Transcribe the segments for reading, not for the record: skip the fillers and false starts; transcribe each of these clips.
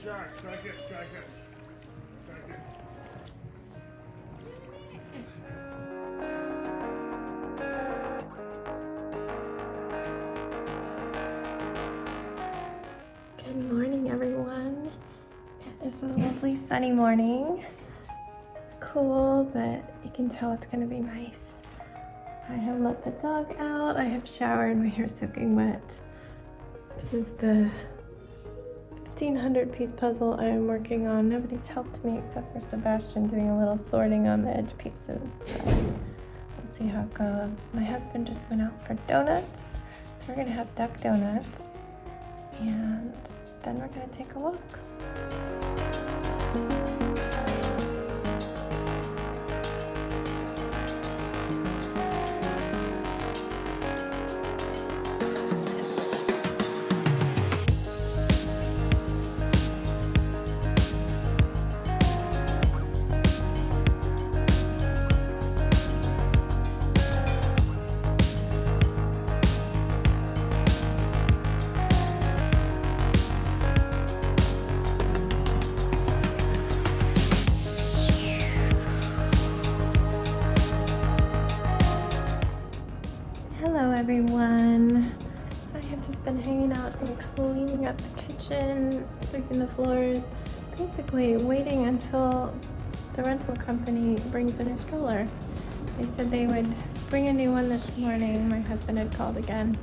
shot. Strike it. Good morning, everyone. It is a lovely sunny morning. Cool, but you can tell it's gonna be nice. I have let the dog out. I have showered. My hair's soaking wet. This is the 1,500-piece puzzle I am working on. Nobody's helped me except for Sebastian doing a little sorting on the edge pieces. So we'll see how it goes. My husband just went out for donuts. So we're gonna have duck donuts. And then we're gonna take a walk. Hello everyone. I have just been hanging out and cleaning up the kitchen, sweeping the floors, basically waiting until the rental company brings a new stroller. They said they would bring a new one this morning. My husband had called again.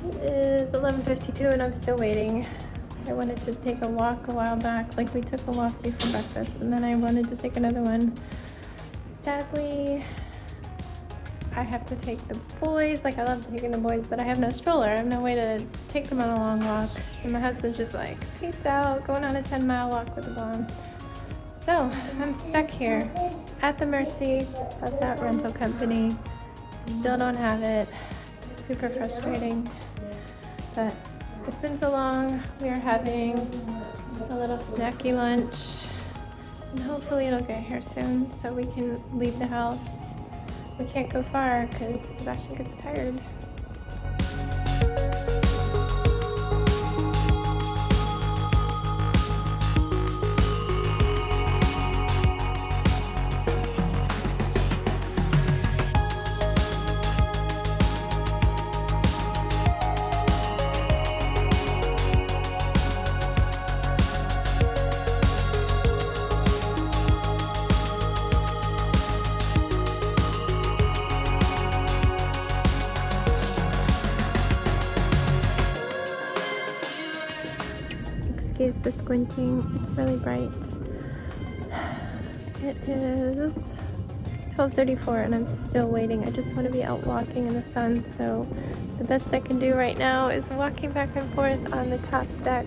It is 11:52 and I'm still waiting. I wanted to take a walk a while back, like we took a walk before breakfast, and then I wanted to take another one. Sadly, I have to take the boys. Like, I love taking the boys, but I have no stroller. I have no way to take them on a long walk. And my husband's just like, peace out, going on a 10-mile walk with the mom. So I'm stuck here at the mercy of that rental company. Still don't have it. It's super frustrating. But it's been so long. We are having a little snacky lunch. And hopefully it'll get here soon so we can leave the house. We can't go far because Sebastian gets tired. Excuse the squinting, it's really bright. It is 12:34 and I'm still waiting. I just want to be out walking in the sun, so the best I can do right now is walking back and forth on the top deck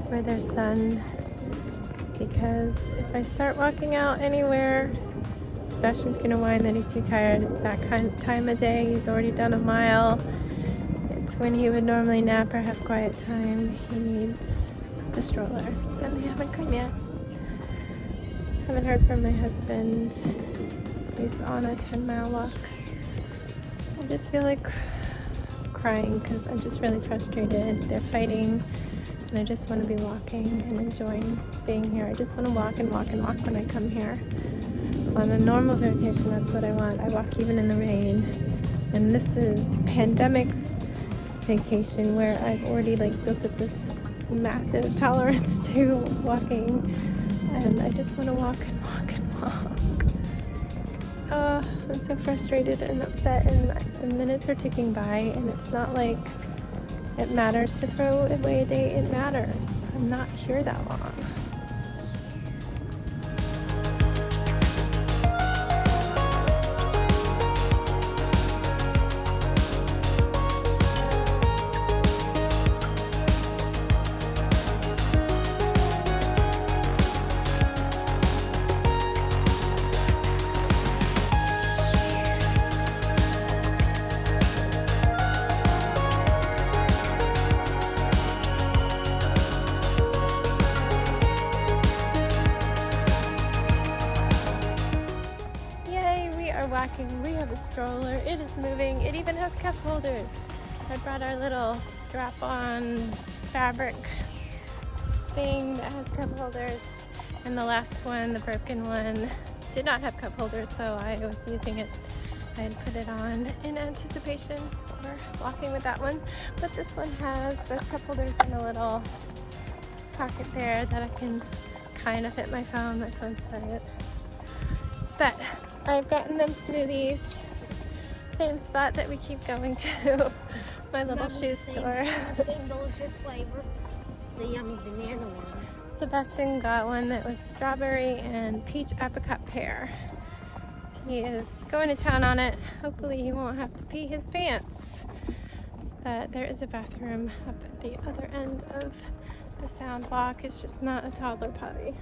where there's sun, because if I start walking out anywhere, Sebastian's gonna whine that he's too tired. It's that kind of time of day. He's already done a mile. It's when he would normally nap or have quiet time. He needs the stroller, and they haven't come yet. Haven't heard from my husband. He's on a 10-mile walk. I just feel like crying because I'm just really frustrated. They're fighting and I just want to be walking and enjoying being here. I just want to walk and walk and walk when I come here. On a normal vacation, that's what I want. I walk even in the rain. And this is pandemic vacation where I've already built up this massive tolerance to walking, and I just want to walk and walk and walk. I'm so frustrated and upset, and the minutes are ticking by, and it's not like it matters to throw away a day. It matters. I'm not here that long. Walking. We have a stroller. It is moving. It even has cup holders. I brought our little strap-on fabric thing that has cup holders, and the last one, the broken one, did not have cup holders, so I was using it. I had put it on in anticipation for walking with that one, but this one has both cup holders and a little pocket there that I can kind of fit my phone. My phone's quiet. But I've gotten them smoothies. Same spot that we keep going to, my little shoe store. Same delicious flavor, the yummy banana one. Sebastian got one that was strawberry and peach apricot pear. He is going to town on it. Hopefully he won't have to pee his pants. But there is a bathroom up at the other end of the sound walk. It's just not a toddler potty.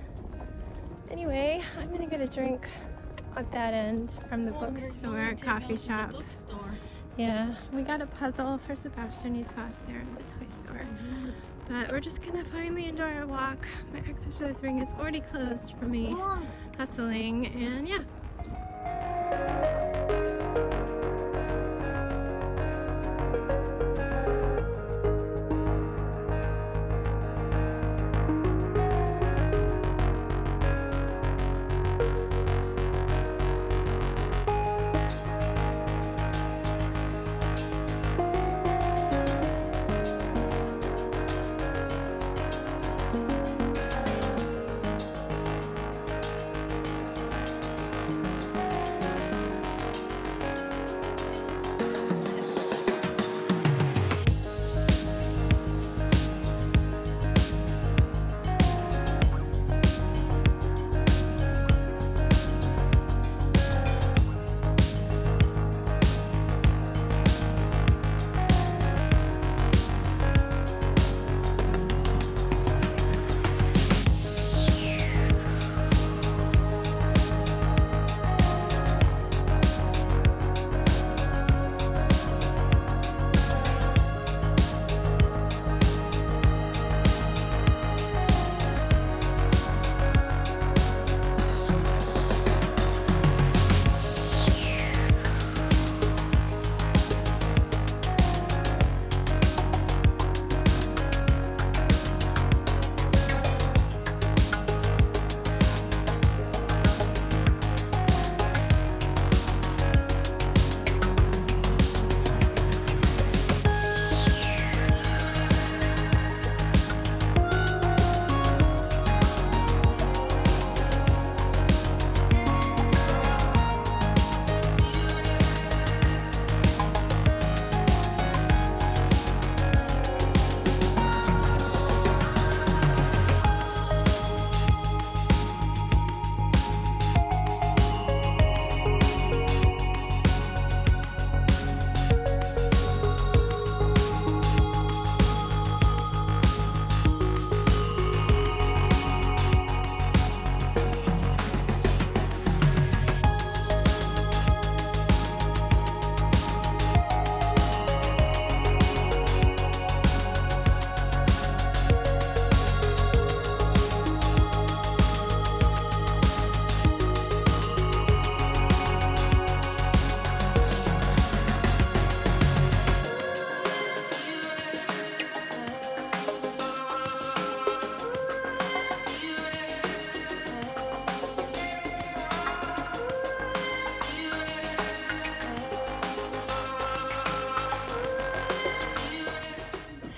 Anyway, I'm gonna get a drink at that end from the bookstore, coffee shop. Yeah, we got a puzzle for Sebastian. He saw us there at the toy store. But we're just gonna finally enjoy our walk. My exercise ring is already closed for me hustling, and yeah.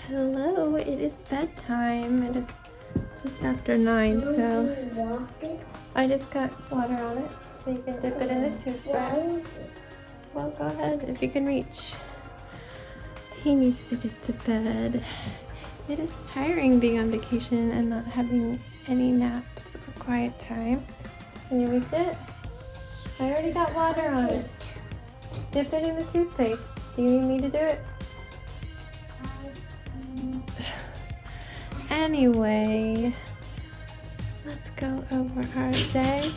Hello, it is bedtime. It is just after 9, so I just got water on it so you can dip it in the toothbrush. Well, go ahead if you can reach. He needs to get to bed. It is tiring being on vacation and not having any naps or quiet time. Can you reach it? I already got water on it. Dip it in the toothpaste. Do you need me to do it? Anyway, let's go over our day.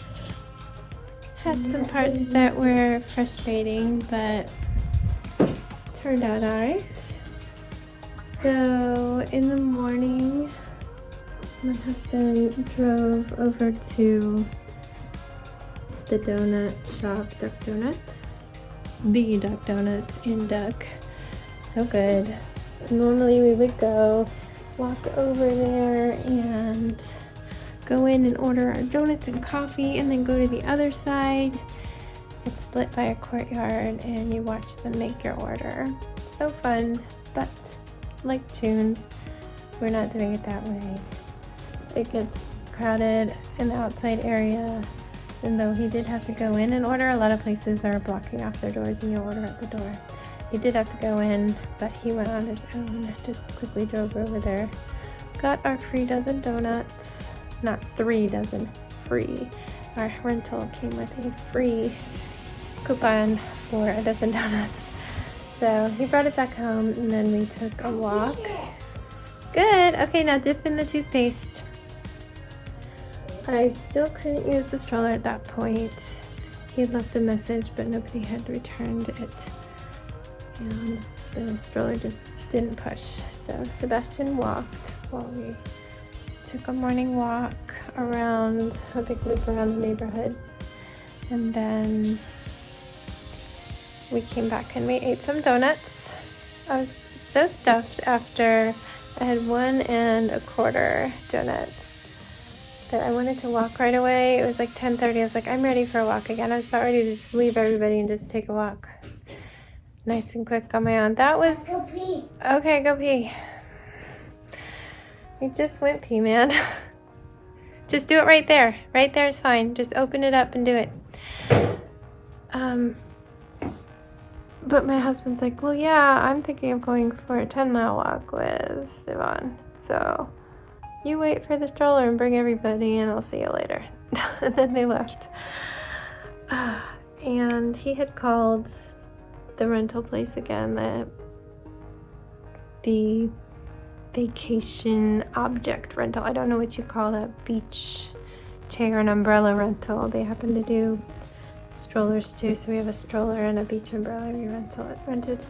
Had some parts that were frustrating, but turned out alright. So in the morning, my husband drove over to the donut shop, Duck Donuts. The Duck Donuts in Duck. So good. Normally we would go walk over there and go in and order our donuts and coffee, and then go to the other side. It's split by a courtyard, and you watch them make your order. So fun, but like June, we're not doing it that way. It gets crowded in the outside area, and though he did have to go in and order, a lot of places are blocking off their doors and you order at the door. He did have to go in, but he went on his own. Just quickly drove over there. Got our free dozen donuts. Not 3 dozen, free. Our rental came with a free coupon for a dozen donuts. So he brought it back home, and then we took a walk. Good. Okay, now dip in the toothpaste. I still couldn't use the stroller at that point. He had left a message, but nobody had returned it. And the stroller just didn't push. So Sebastian walked while we took a morning walk around, a big loop around the neighborhood. And then we came back and we ate some donuts. I was so stuffed after I had 1 1/4 donuts that I wanted to walk right away. It was like 10:30. I was like, I'm ready for a walk again. I was about ready to just leave everybody and just take a walk. Nice and quick on my own. That was... Go pee. Okay, go pee. We just went pee, man. Just do it right there. Right there is fine. Just open it up and do it. But my husband's like, well, yeah, I'm thinking of going for a 10-mile walk with Yvonne. So you wait for the stroller and bring everybody and I'll see you later. And then they left. And he had called the rental place again, the vacation object rental. I don't know what you call that, beach chair and umbrella rental. They happen to do strollers too, so we have a stroller and a beach umbrella we rented.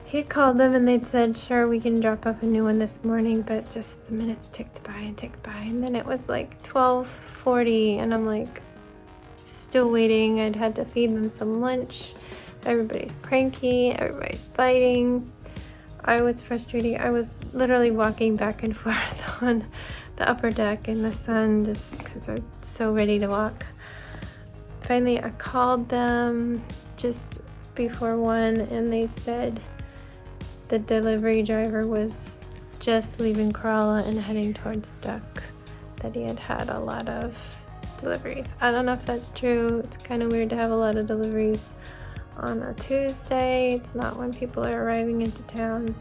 He had called them and they'd said, sure, we can drop off a new one this morning, but just the minutes ticked by, and then it was like 12:40 and I'm like still waiting. I'd had to feed them some lunch. Everybody's cranky, everybody's biting. I was frustrated. I was literally walking back and forth on the upper deck in the sun just because I'm so ready to walk. Finally, I called them just before 1 and they said the delivery driver was just leaving Corolla and heading towards Duck, that he had had a lot of deliveries. I don't know if that's true. It's kind of weird to have a lot of deliveries on a Tuesday. It's not when people are arriving into town,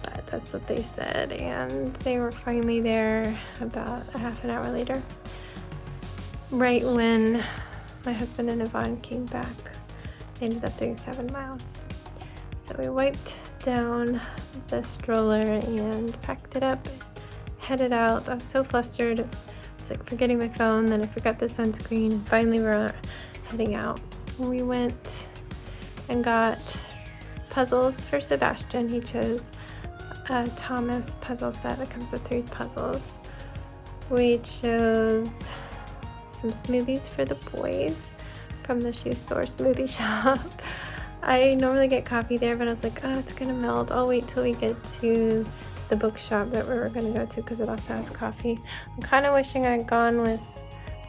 but that's what they said. And they were finally there about a half an hour later, right when my husband and Yvonne came back. They ended up doing 7 miles. So we wiped down the stroller and packed it up, headed out. I was so flustered. It's like forgetting my phone, then I forgot the sunscreen, and finally we're heading out. We went and got puzzles for Sebastian. He chose a Thomas puzzle set that comes with 3 puzzles. We chose some smoothies for the boys from the shoe store smoothie shop. I normally get coffee there, but I was like, oh, it's gonna melt. I'll wait till we get to the bookshop that we were gonna go to because it also has coffee. I'm kind of wishing I'd gone with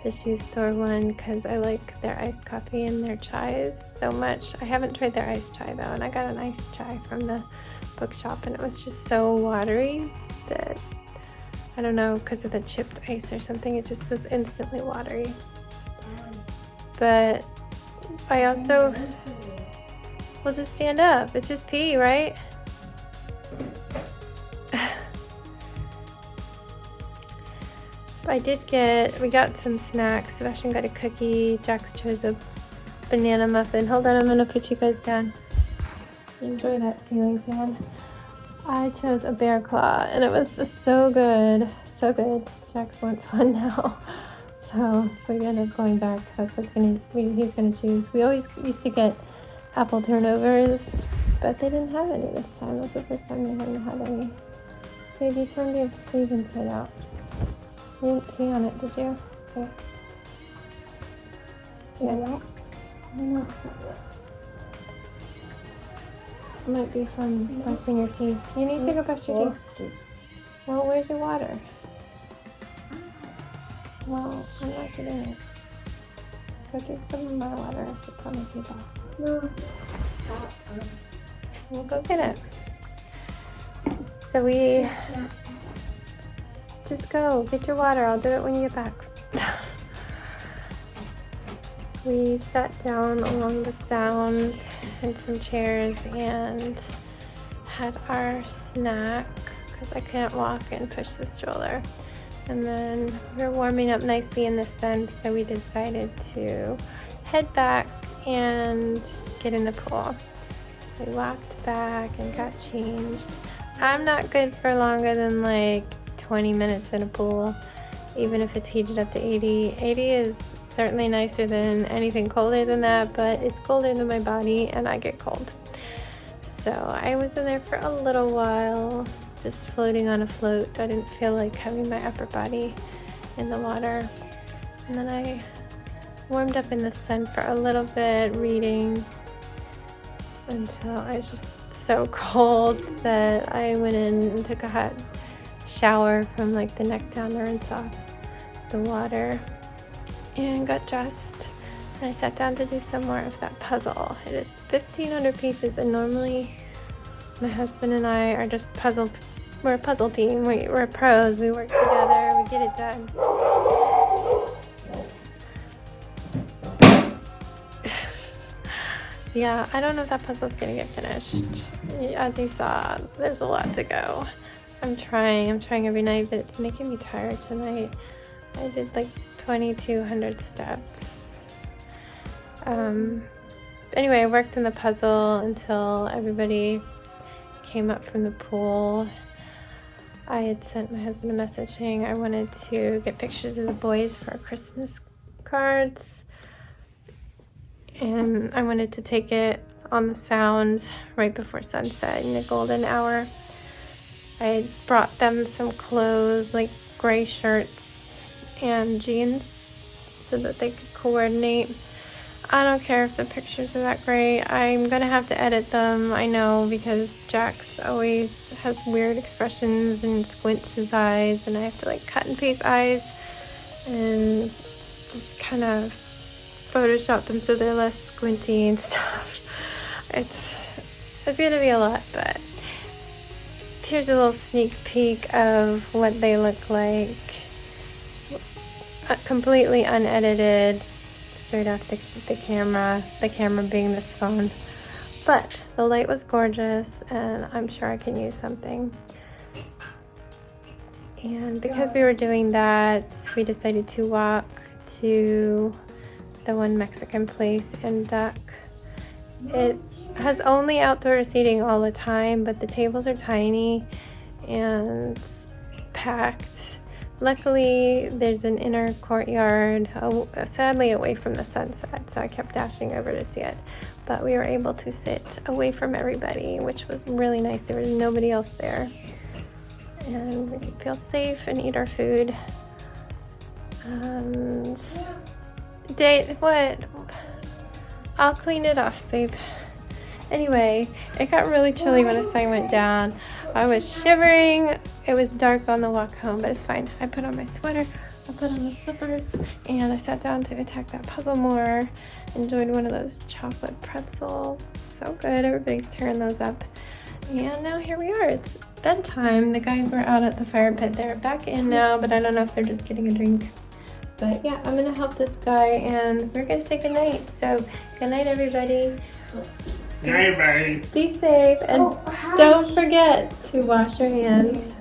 the shoe store one because I like their iced coffee and their chais so much. I haven't tried their iced chai though, and I got an iced chai from the bookshop and it was just so watery that, I don't know, because of the chipped ice or something, it just was instantly watery. But I also, we'll just stand up. It's just pee, right? We got some snacks. Sebastian got a cookie. Jax chose a banana muffin. Hold on, I'm gonna put you guys down. Enjoy that ceiling fan. I chose a bear claw and it was so good. So good. Jax wants one now. So if we end up going back, that's what's he's gonna choose. We always used to get apple turnovers, but they didn't have any this time. That's the first time they hadn't had any. Baby, you turned your sleeve inside out. You didn't pee on it, did you? Yeah. Yeah. I don't know. It might be from brushing your teeth. You need to go brush your teeth. Well, where's your water? Well, I'm not getting it. Go drink some of my water if it's on the table. No. We'll go get it. So we just go get your water. I'll do it when you get back. We sat down along the sound in some chairs and had our snack because I couldn't walk and push the stroller. And then we were warming up nicely in the sun, so we decided to head back and get in the pool. We walked back and got changed. I'm not good for longer than like 20 minutes in a pool, even if it's heated up to 80. 80 is certainly nicer than anything colder than that, but it's colder than my body and I get cold. So I was in there for a little while, just floating on a float. I didn't feel like having my upper body in the water. And then I warmed up in the sun for a little bit, reading, until I was just so cold that I went in and took a hot shower from like the neck down to rinse off the water and got dressed. And I sat down to do some more of that puzzle. It is 1,500 pieces, and normally my husband and I are just we're a puzzle team. We're pros. We work together. We get it done. Yeah, I don't know if that puzzle's gonna get finished. As you saw, there's a lot to go. I'm trying every night, but it's making me tired tonight. I did like 2,200 steps. Anyway, I worked in the puzzle until everybody came up from the pool. I had sent my husband a message saying I wanted to get pictures of the boys for Christmas cards. And I wanted to take it on the sound right before sunset in the golden hour. I had brought them some clothes, like gray shirts and jeans, so that they could coordinate. I don't care if the pictures are that great. I'm gonna have to edit them, I know, because Jax always has weird expressions and squints his eyes, and I have to like cut and paste eyes and just kind of Photoshop them so they're less squinty and stuff. It's gonna be a lot, but here's a little sneak peek of what they look like, completely unedited, straight off the camera being this phone. But the light was gorgeous, and I'm sure I can use something. And because we were doing that, we decided to walk to the one Mexican place in Duck. It has only outdoor seating all the time, but the tables are tiny and packed. Luckily, there's an inner courtyard, sadly away from the sunset, so I kept dashing over to see it. But we were able to sit away from everybody, which was really nice. There was nobody else there. And we could feel safe and eat our food. And what? I'll clean it off, babe. Anyway, it got really chilly when the sun went down. I was shivering. It was dark on the walk home, but it's fine. I put on my sweater, I put on the slippers, and I sat down to attack that puzzle more. Enjoyed one of those chocolate pretzels. So good. Everybody's tearing those up. And now here we are. It's bedtime. The guys were out at the fire pit. They're back in now, but I don't know if they're just getting a drink. But yeah, I'm gonna help this guy, and we're gonna say goodnight. So good night, everybody. Good night, everybody. Be safe, and don't forget to wash your hands.